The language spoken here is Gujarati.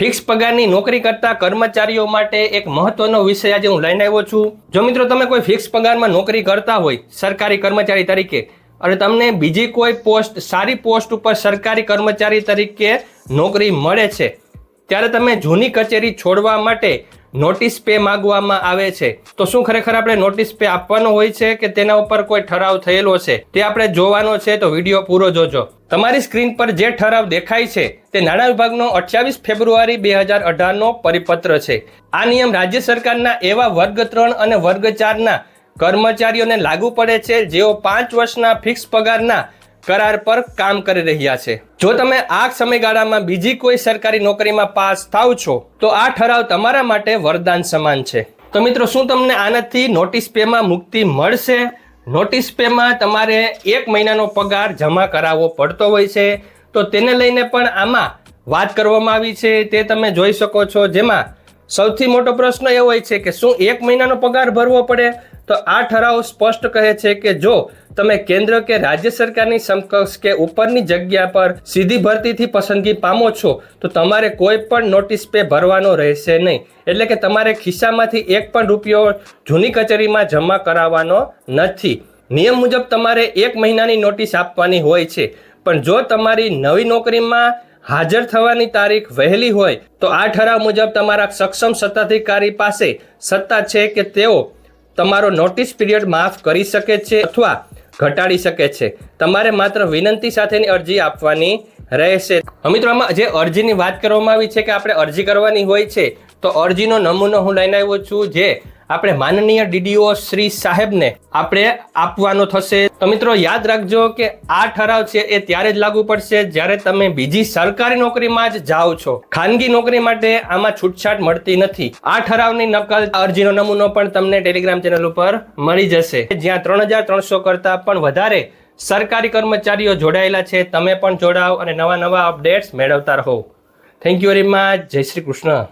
ફિક્સ પગારની નોકરી કરતા કર્મચારીઓ માટે એક મહત્વનો વિષય આજે હું લઈને આવ્યો છું। જો મિત્રો તમે કોઈ ફિક્સ પગારમાં નોકરી કરતા હોય સરકારી કર્મચારી તરીકે અને તમને બીજી કોઈ પોસ્ટ સારી પોસ્ટ ઉપર સરકારી કર્મચારી તરીકે નોકરી મળે છે ત્યારે તમે જૂની કચેરી છોડવા માટે નોટિસ પે માંગવામાં આવે છે। તો શું ખરેખર આપણે નોટિસ પે આપવાનો હોય છે કે તેના ઉપર કોઈ ઠરાવ થયેલો છે તે આપણે જોવાનો છે, તો વિડીયો પૂરો જોજો। તમારી સ્ક્રીન પર જે ઠરાવ દેખાય છે તે નાણાં વિભાગનો 28 ફેબ્રુઆરી 2018નો પરિપત્ર છે। આ નિયમ રાજ્ય સરકારના એવા વર્ગ 3 અને વર્ગ 4ના કર્મચારીઓને લાગુ પડે છે જેઓ 5 વર્ષના ફિક્સ પગારના કરાર પર કામ કરી રહ્યા છે। જો તમે આ સમયગાળામાં બીજી કોઈ સરકારી નોકરીમાં પાસ થાવ છો તો આ ઠરાવ તમારા માટે વરદાન સમાન છે। તો મિત્રો, શું તમને આનાથી નોટિસ પેમાં મુક્તિ મળશે? નોટિસ પેમાં તમારે 1 મહિનાનો પગાર જમા કરાવવો પડતો હોય છે, તો તેને લઈને પણ આમાં વાત કરવામાં આવી છે, તે તમે જોઈ શકો છો। જેમાં સૌથી મોટો પ્રશ્ન એ હોય છે કે શું 1 મહિનાનો પગાર ભરવો પડે? તો આ ઠરાવ સ્પષ્ટ કહે છે કે જો તમે કેન્દ્ર કે રાજ્ય સરકારની સમકક્ષ કે ઉપરની જગ્યા પર સીધી ભરતીથી પસંદગી પામો છો તો તમારે કોઈ પણ નોટિસ પે ભરવાનો રહેશે નહીં। એટલે કે તમારે ખિસ્સામાંથી 1 પણ રૂપિયો જૂની કચેરીમાં જમા કરાવવાનો નથી। નિયમ મુજબ તમારે 1 મહિનાની નોટિસ આપવાની હોય છે, પણ જો તમારી નવી નોકરીમાં હાજર થવાની તારીખ વહેલી હોય તો આ ઠરાવ મુજબ તમારા સક્ષમ સત્તાધિકારી પાસે સત્તા છે કે તેઓ તમારો નોટિસ પીરિયડ માફ કરી શકે છે અથવા ઘટાડી શકે છે। તમારે માત્ર વિનંતી સાથેની અરજી આપવાની રહેશે। મિત્રો, આમાં જે અરજીની વાત કરવામાં આવી છે કે આપણે અરજી કરવાની હોય છે, તો અરજીનો નમૂનો હું લઈને આવ્યો છું જે આપણે માનનીય ડીડીઓ શ્રી સાહેબને આપણે આપવાનો થશે। તો મિત્રો, યાદ રાખજો કે આ ઠરાવ છે એ ત્યારે જ લાગુ પડશે જ્યારે તમે બીજી સરકારી નોકરીમાં જ જાઓ છો। ખાનગી નોકરી માટે આમાં છૂટછાટ મળતી નથી। આ ઠરાવની નકલ અરજીનો નમૂનો પણ તમને ટેલિગ્રામ ચેનલ ઉપર મળી જશે, જ્યાં 3300 કરતા પણ વધારે સરકારી કર્મચારીઓ જોડાયેલા છે। તમે પણ જોડાઓ અને નવા અપડેટ્સ મેળવતા રહો। Thank you very much. જય શ્રી કૃષ્ણ।